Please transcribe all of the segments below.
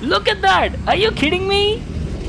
Look at that! Are you kidding me?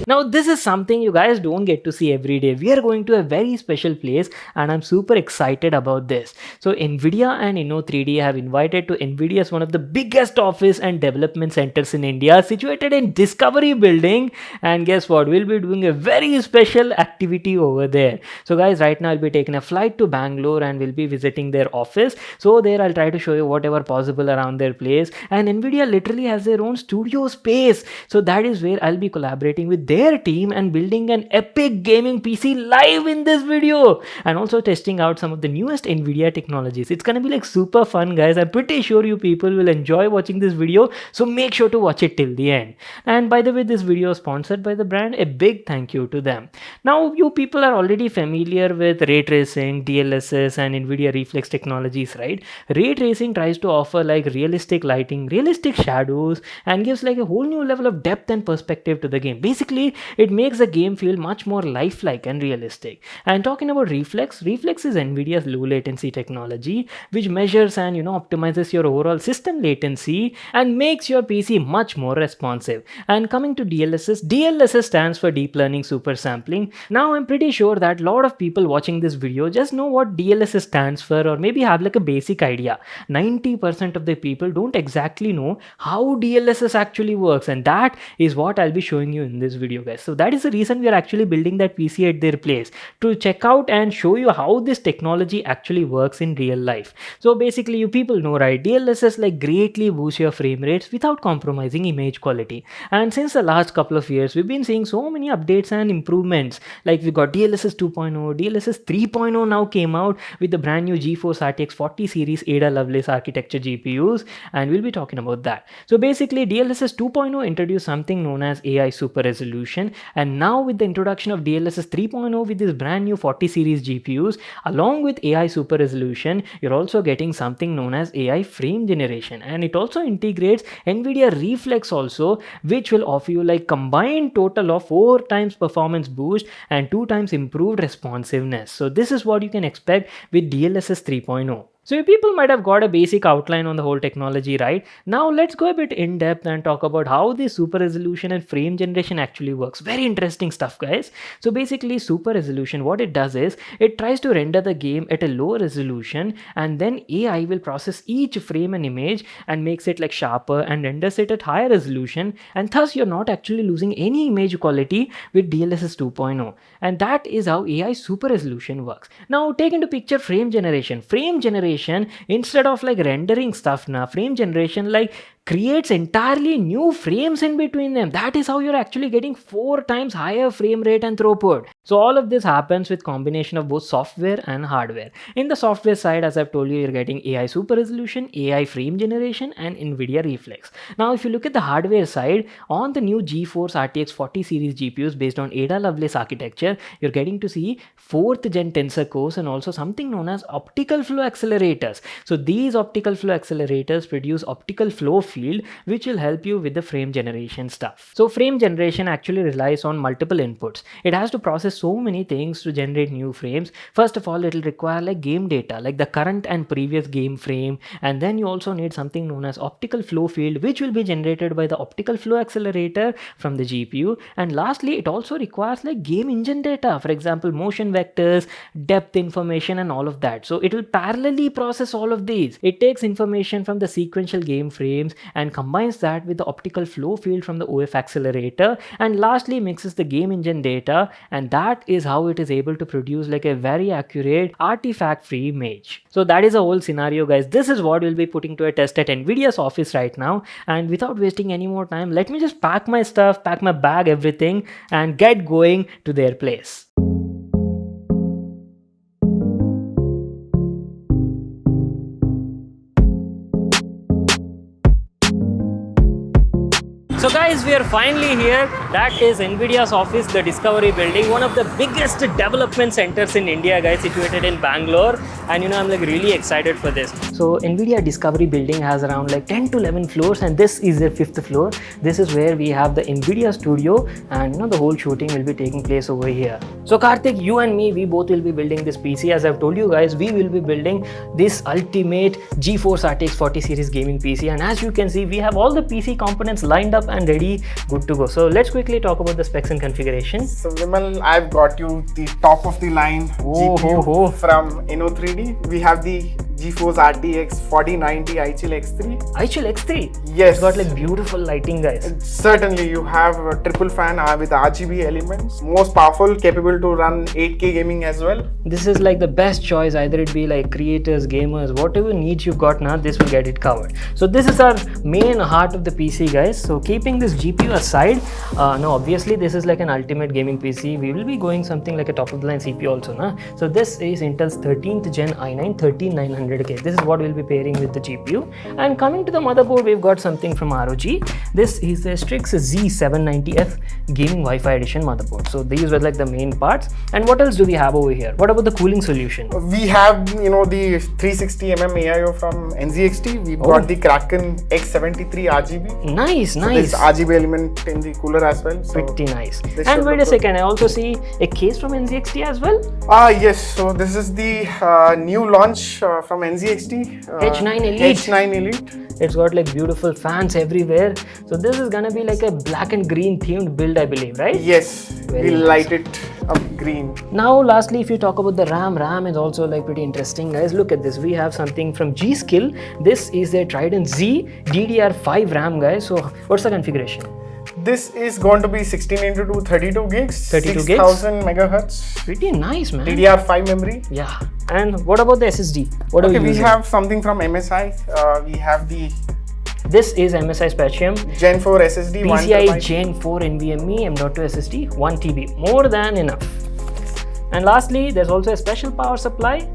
Now, this is something you guys don't get to see every day. We are going to a very special place and I'm super excited about this. So, Nvidia and Inno3D have invited to Nvidia's one of the biggest office and development centers in India, situated in Discovery Building. And guess what? We'll be doing a very special activity over there. So, guys, right now I'll be taking a flight to Bangalore and we'll be visiting their office. So, there I'll try to show you whatever possible around their place. And Nvidia literally has their own studio space. So, that is where I'll be collaborating with their team and building an epic gaming PC live in this video and also testing out some of the newest Nvidia technologies. It's gonna be like super fun, guys. I'm pretty sure you people will enjoy watching this video, so make sure to watch it till the end. And by the way, this video is sponsored by the brand. A big thank you to them. Now, you people are already familiar with ray tracing, DLSS and Nvidia reflex technologies, right? Ray tracing tries to offer like realistic lighting, realistic shadows and gives like a whole new level of depth and perspective to the game. Basically, it makes the game feel much more lifelike and realistic. And talking about reflex is Nvidia's low latency technology, which measures and optimizes your overall system latency and makes your PC much more responsive. And coming to DLSS stands for deep learning super sampling. Now, I'm pretty sure that a lot of people watching this video just know what DLSS stands for or maybe have like a basic idea. 90% of the people don't exactly know how DLSS actually works, and that is what I'll be showing you in this video, guys. So that is the reason we are actually building that PC at their place, to check out and show you how this technology actually works in real life. So basically, you people know, right, DLSS like greatly boosts your frame rates without compromising image quality. And since the last couple of years, we've been seeing so many updates and improvements. Like we got DLSS 2.0, DLSS 3.0 now came out with the brand new GeForce RTX 40 series Ada Lovelace architecture GPUs, and we'll be talking about that. So basically, DLSS 2.0 introduced something known as AI super resolution, and now with the introduction of DLSS 3.0 with this brand new 40 series GPUs along with AI super resolution, you're also getting something known as AI frame generation, and it also integrates Nvidia reflex also, which will offer you like combined total of 4 times performance boost and 2 times improved responsiveness. So this is what you can expect with DLSS 3.0. So you people might have got a basic outline on the whole technology, right? Now let's go a bit in depth and talk about how the super resolution and frame generation actually works. Very interesting stuff, guys. So basically, super resolution, what it does is it tries to render the game at a low resolution, and then AI will process each frame and image and makes it like sharper and renders it at higher resolution, and thus you're not actually losing any image quality with DLSS 2.0. And that is how AI super resolution works. Now take into picture frame generation. Instead of like rendering stuff now, frame generation like creates entirely new frames in between them. That is how you're actually getting 4 times higher frame rate and throughput. So all of this happens with combination of both software and hardware. In the software side, as I've told you, you're getting AI super resolution, AI frame generation and Nvidia reflex. Now if you look at the hardware side, on the new GeForce RTX 40 series GPUs based on Ada Lovelace architecture, you're getting to see 4th gen tensor cores and also something known as optical flow accelerators. So these optical flow accelerators produce optical flow field, which will help you with the frame generation stuff. So frame generation actually relies on multiple inputs. It has to process so many things to generate new frames. First of all, it will require like game data, like the current and previous game frame, and then you also need something known as optical flow field, which will be generated by the optical flow accelerator from the GPU. And lastly, it also requires like game engine data, for example motion vectors, depth information and all of that. So it will parallelly process all of these. It takes information from the sequential game frames and combines that with the optical flow field from the OF accelerator, and lastly mixes the game engine data, and that is how it is able to produce like a very accurate artifact free image. So that is a whole scenario, guys. This is what we'll be putting to a test at Nvidia's office right now, and without wasting any more time, let me just pack my stuff, pack my bag, everything, and get going to their place. So guys, we are finally here. That is Nvidia's office, the Discovery Building, one of the biggest development centers in India, guys, situated in Bangalore. And I'm like really excited for this. So Nvidia Discovery building has around like 10 to 11 floors, and this is their 5th floor. This is where we have the Nvidia studio, and the whole shooting will be taking place over here. So Karthik, you and me, we both will be building this PC. As I've told you guys, we will be building this ultimate GeForce RTX 40 series gaming PC, and as you can see, we have all the PC components lined up and ready, good to go. So let's quickly talk about the specs and configuration. So Vimal, I've got you the top of the line GPU from Inno3D. We have the GeForce RTX 4090 iChill X3. iChill X3? Yes. It's got like beautiful lighting, guys. Certainly, you have a triple fan with RGB elements. Most powerful, capable to run 8K gaming as well. This is like the best choice, either it be like creators, gamers, whatever needs you've got now, this will get it covered. So this is our main heart of the PC, guys. So keeping this GPU aside, now obviously this is like an ultimate gaming PC. We will be going something like a top of the line CPU also, na? So this is Intel's 13th gen i9 13900K. This is what we'll be pairing with the GPU. And coming to the motherboard, we've got something from ROG. This is the Strix Z790F Gaming Wi-Fi Edition motherboard. So these were like the main parts. And what else do we have over here? What about the cooling solution? We have, the 360mm AIO from NZXT. We've got the Kraken X73 RGB. Nice, so nice. This RGB element in the cooler as well. So pretty nice. And wait a second, I also see a case from NZXT as well. Yes. So this is the new launch from NZXT. H9 Elite. H9 Elite. It's got like beautiful fans everywhere. So this is gonna be like a black and green themed build, I believe, right? Yes. We'll light it up green. Now lastly, if you talk about the RAM is also like pretty interesting, guys. Look at this. We have something from G-Skill. This is their Trident Z DDR5 RAM, guys. So what's the configuration? This is going to be 16 into 2, 32 gigs, 6000 megahertz. Pretty nice, man. DDR5 memory. Yeah. And what about the SSD? What okay, we have something from MSI. We have this is MSI Spectrum Gen 4 SSD, PCI Gen 4 NVMe M.2 SSD, 1 TB, more than enough. And lastly, there's also a special power supply.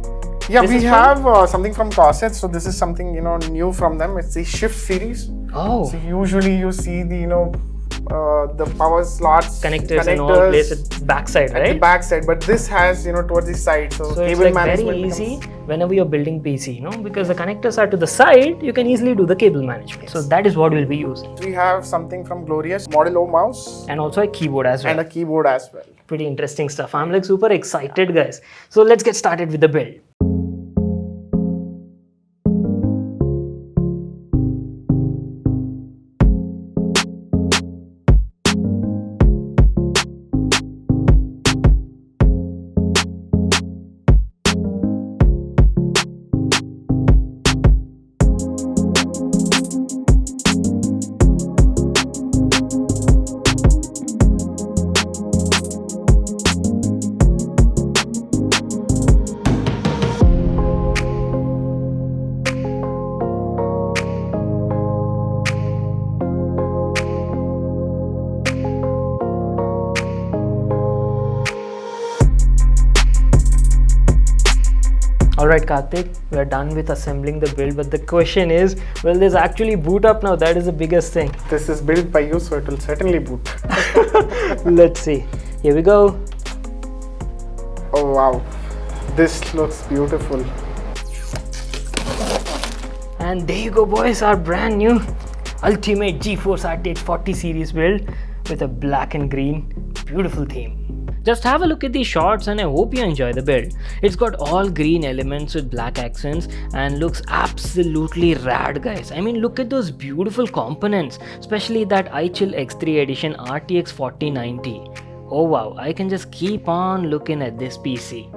Yeah, we have something from Corsair. So this is something new from them. It's the Shift series. Oh. So usually you see the power slots, connectors and all placed at the backside, right? At the backside, but this has towards the side, so cable it's like management very easy whenever you're building PC, because the connectors are to the side, you can easily do the cable management. Yes. So that is what we'll be using. We have something from Glorious Model O mouse and also a keyboard as well. And a keyboard as well. Pretty interesting stuff. I'm like super excited, guys. So let's get started with the build. Alright Karthik, we are done with assembling the build, but the question is, will this actually boot up now? That is the biggest thing. This is built by you, so it will certainly boot. Let's see. Here we go. Oh wow, this looks beautiful. And there you go, boys, our brand new ultimate GeForce RTX 40 series build with a black and green beautiful theme. Just have a look at these shots and I hope you enjoy the build. It's got all green elements with black accents and looks absolutely rad, guys. I mean, look at those beautiful components, especially that iChill X3 edition RTX 4090. Oh wow, I can just keep on looking at this PC.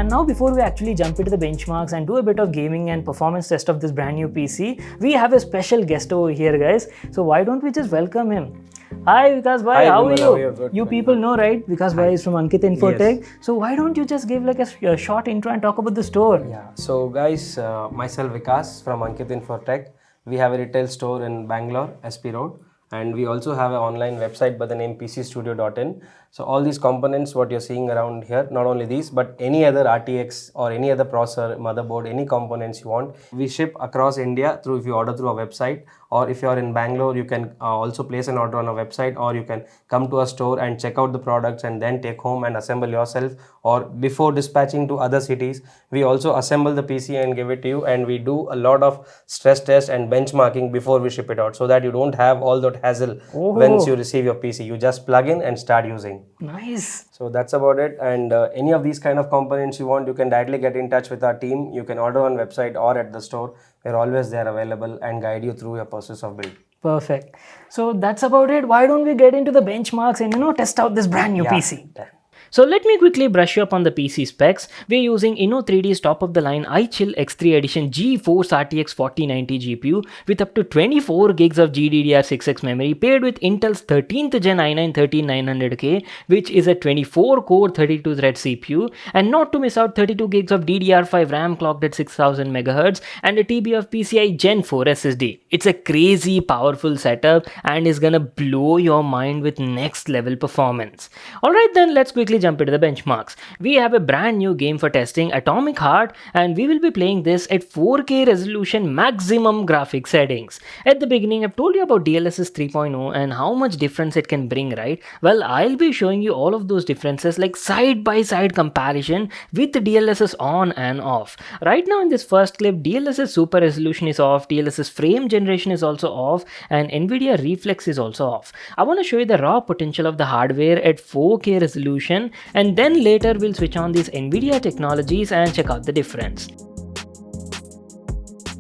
Now before we actually jump into the benchmarks and do a bit of gaming and performance test of this brand new PC, we have a special guest over here, guys. So why don't we just welcome him? Hi Vikas bhai, how are you? Good, you people know, right? Vikas bhai is from Ankit Infotech. Yes. So why don't you just give like a short intro and talk about the store? Yeah, so guys, myself Vikas from Ankit Infotech. We have a retail store in Bangalore, SP Road. And we also have an online website by the name pcstudio.in. So all these components what you're seeing around here, not only these but any other RTX or any other processor, motherboard, any components you want, we ship across India through, if you order through our website, or if you're in Bangalore, you can also place an order on our website, or you can come to a store and check out the products and then take home and assemble yourself. Or before dispatching to other cities, we also assemble the PC and give it to you, and we do a lot of stress test and benchmarking before we ship it out, so that you don't have all that hassle once you receive your PC. You just plug in and start using. Nice. So that's about it. And any of these kind of components you want, you can directly get in touch with our team. You can order on website or at the store. We're always there available and guide you through your process of build. Perfect. So that's about it. Why don't we get into the benchmarks and test out this brand new PC? Done. So let me quickly brush you up on the PC specs. We're using Inno3D's top of the line iChill X3 Edition GeForce RTX 4090 GPU with up to 24 gigs of GDDR6X memory paired with Intel's 13th Gen i9-13900K, which is a 24 core 32 thread CPU, and not to miss out 32 gigs of DDR5 RAM clocked at 6000 MHz and a TB of PCI Gen 4 SSD. It's a crazy powerful setup and is gonna blow your mind with next level performance. Alright then, let's quickly jump into the benchmarks. We have a brand new game for testing, Atomic Heart, and we will be playing this at 4K resolution maximum graphics settings. At the beginning, I've told you about DLSS 3.0 and how much difference it can bring, right? Well, I'll be showing you all of those differences like side by side comparison with the DLSS on and off. Right now in this first clip, DLSS super resolution is off, DLSS frame generation is also off, and Nvidia reflex is also off. I want to show you the raw potential of the hardware at 4K resolution, and then later we'll switch on these Nvidia technologies and check out the difference.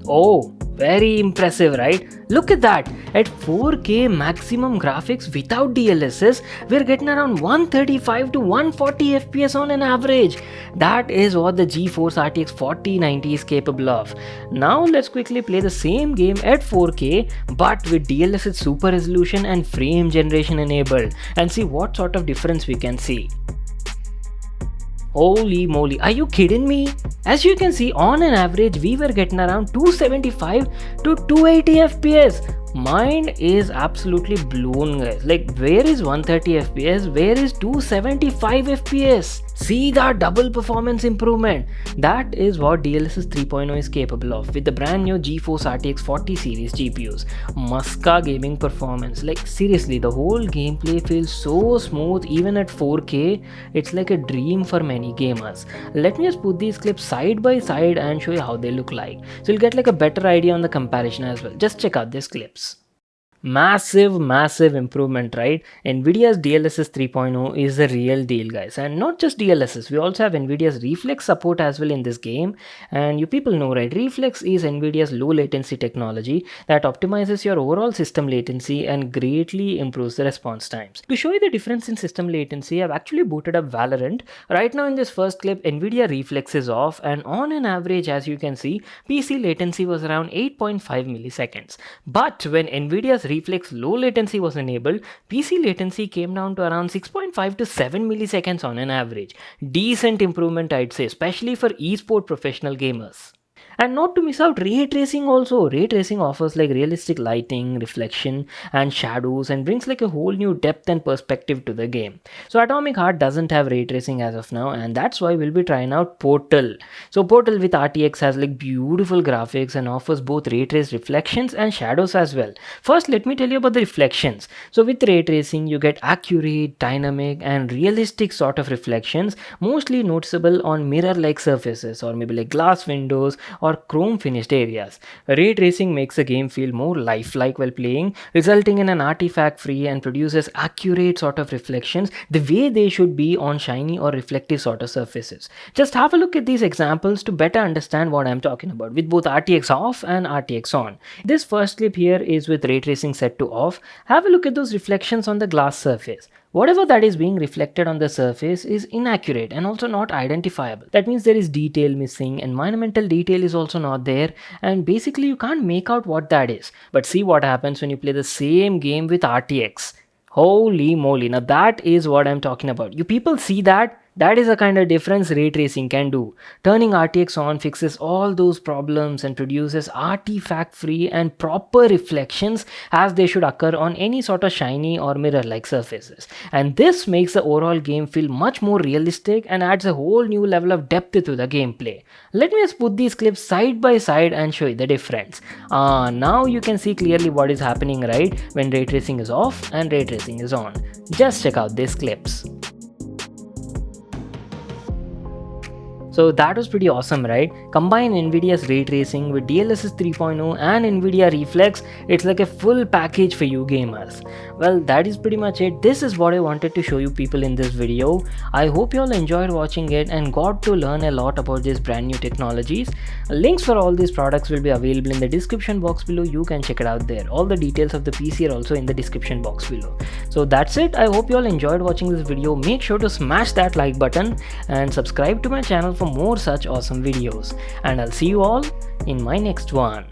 Oh, very impressive, right? Look at that. At 4K maximum graphics without DLSS, we're getting around 135 to 140 FPS on an average. That is what the GeForce RTX 4090 is capable of. Now let's quickly play the same game at 4K but with DLSS super resolution and frame generation enabled and see what sort of difference we can see. Holy moly, are you kidding me? As you can see, on an average, we were getting around 275 to 280 FPS. Mine is absolutely blown, guys. Like, where is 130 FPS? Where is 275 FPS? See that double performance improvement. That is what DLSS 3.0 is capable of with the brand new GeForce RTX 40 series GPUs. Muska gaming performance. Like, seriously, the whole gameplay feels so smooth even at 4K. It's like a dream for many gamers. Let me just put these clips side by side and show you how they look like. So you'll get like a better idea on the comparison as well. Just check out these clips. Massive improvement, right? Nvidia's DLSS 3.0 is the real deal, guys. And not just DLSS, we also have Nvidia's reflex support as well in this game. And you people know, right? Reflex is Nvidia's low latency technology that optimizes your overall system latency and greatly improves the response times. To show you the difference in system latency, I've actually booted up Valorant. Right now in this first clip, Nvidia reflex is off, and on an average, as you can see, PC latency was around 8.5 milliseconds. But when Nvidia's reflex low latency was enabled, PC latency came down to around 6.5 to 7 milliseconds on an average. Decent improvement, I'd say, especially for esport professional gamers. And not to miss out ray tracing also. Ray tracing offers like realistic lighting, reflection and shadows and brings like a whole new depth and perspective to the game. So Atomic Heart doesn't have ray tracing as of now, and that's why we'll be trying out Portal. So Portal with RTX has like beautiful graphics and offers both ray traced reflections and shadows as well. First, let me tell you about the reflections. So with ray tracing, you get accurate, dynamic and realistic sort of reflections, mostly noticeable on mirror-like surfaces or maybe like glass windows or chrome finished areas. Ray tracing makes the game feel more lifelike while playing, resulting in an artifact free and produces accurate sort of reflections the way they should be on shiny or reflective sort of surfaces. Just have a look at these examples to better understand what I'm talking about with both RTX off and RTX on. This first clip here is with ray tracing set to off. Have a look at those reflections on the glass surface. Whatever that is being reflected on the surface is inaccurate and also not identifiable. That means there is detail missing, environmental detail is also not there, and basically you can't make out what that is. But see what happens when you play the same game with RTX. Holy moly, now that is what I'm talking about. You people see that? That is the kind of difference ray tracing can do. Turning RTX on fixes all those problems and produces artifact free and proper reflections as they should occur on any sort of shiny or mirror like surfaces. And this makes the overall game feel much more realistic and adds a whole new level of depth to the gameplay. Let me just put these clips side by side and show you the difference. Now you can see clearly what is happening, right, when ray tracing is off and ray tracing is on. Just check out these clips. So that was pretty awesome, right? Combine Nvidia's ray tracing with DLSS 3.0 and Nvidia Reflex, it's like a full package for you gamers. Well, that is pretty much it. This is what I wanted to show you people in this video. I hope you all enjoyed watching it and got to learn a lot about these brand new technologies. Links for all these products will be available in the description box below. You can check it out there. All the details of the PC are also in the description box below. So that's it. I hope you all enjoyed watching this video. Make sure to smash that like button and subscribe to my channel for more such awesome videos, and I'll see you all in my next one.